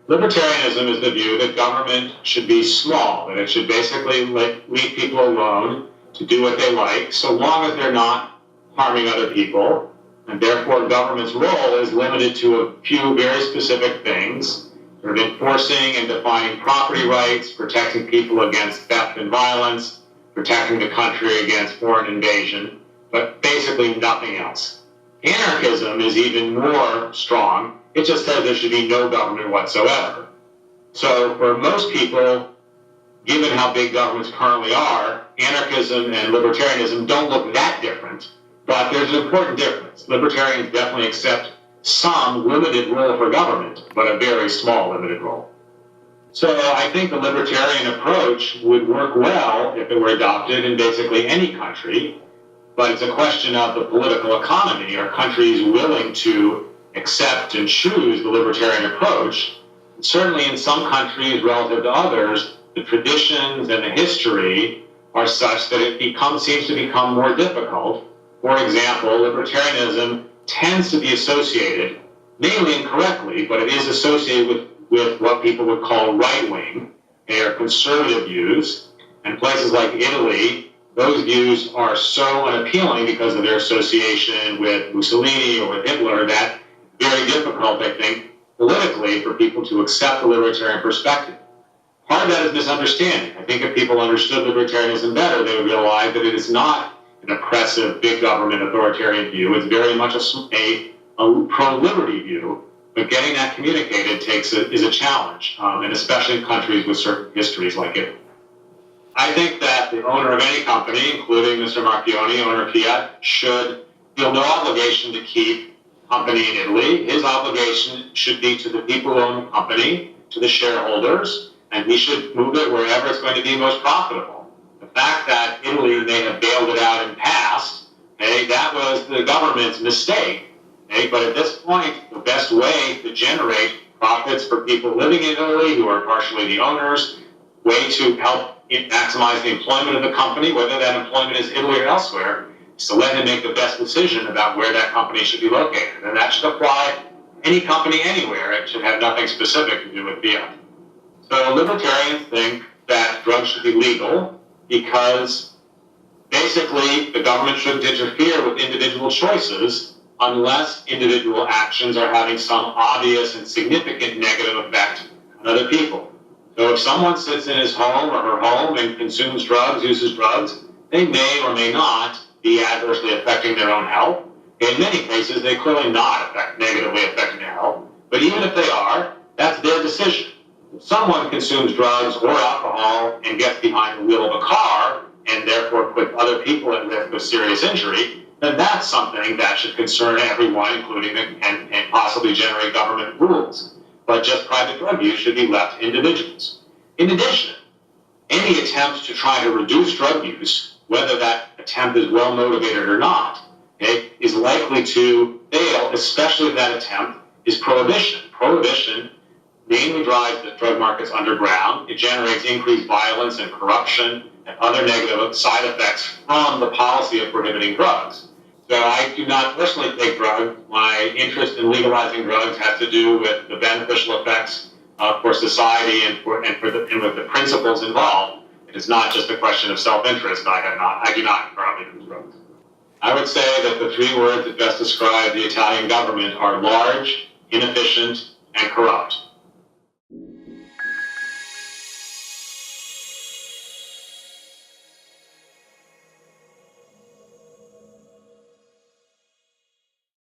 Libertarianism is the view that government should be small, that it should basically leave people alone to do what they like, so long as they're not harming other people, and therefore government's role is limited to a few very specific things, sort of enforcing and defining property rights, protecting people against theft and violence, protecting the country against foreign invasion, but basically nothing else. Anarchism is even more strong. It just says there should be no government whatsoever. So for most people, given how big governments currently are, anarchism and libertarianism don't look that different, but there's an important difference. Libertarians definitely accept some limited role for government, but a very small limited role. So I think the libertarian approach would work well if it were adopted in basically any country, but it's a question of the political economy. Are countries willing to accept and choose the libertarian approach? And certainly in some countries relative to others, the traditions and the history are such that it seems to become more difficult. For example, libertarianism tends to be associated, mainly incorrectly, but it is associated with what people would call right-wing. They are conservative views. And places like Italy, those views are so unappealing because of their association with Mussolini or with Hitler that it's very difficult, I think, politically for people to accept the libertarian perspective. Part of that is misunderstanding. I think if people understood libertarianism better, they would realize that it is not an oppressive, big government authoritarian view. It's very much a pro-liberty view, but getting that communicated is a challenge, and especially in countries with certain histories like Italy. I think that the owner of any company, including Mr. Marchioni, owner of Fiat, should feel no obligation to keep company in Italy. His obligation should be to the people who own the company, to the shareholders, and he should move it wherever it's going to be most profitable. The fact that Italy may have bailed it out in the past, that was the government's mistake. But at this point, the best way to generate profits for people living in Italy who are partially the owners, way to help maximize the employment of the company, whether that employment is Italy or elsewhere, is to let him make the best decision about where that company should be located. And that should apply to any company anywhere. It should have nothing specific to do with Fiat. So libertarians think that drugs should be legal because basically the government shouldn't interfere with individual choices unless individual actions are having some obvious and significant negative effect on other people. So if someone sits in his home or her home and consumes drugs, uses drugs, they may or may not be adversely affecting their own health. In many cases, they clearly not negatively affecting their health. But even if they are, that's their decision. If someone consumes drugs or alcohol and gets behind the wheel of a car and therefore puts other people at risk of serious injury, then that's something that should concern everyone, including and possibly generate government rules. But just private drug use should be left to individuals. In addition, any attempt to try to reduce drug use, whether that attempt is well motivated or not, is likely to fail, especially if that attempt is prohibition. Prohibition mainly drives the drug markets underground. It generates increased violence and corruption and other negative side effects from the policy of prohibiting drugs. So I do not personally take drugs. My interest in legalizing drugs has to do with the beneficial effects for society and with the principles involved. It is not just a question of self-interest. I do not currently use drugs. I would say that the three words that best describe the Italian government are large, inefficient, and corrupt.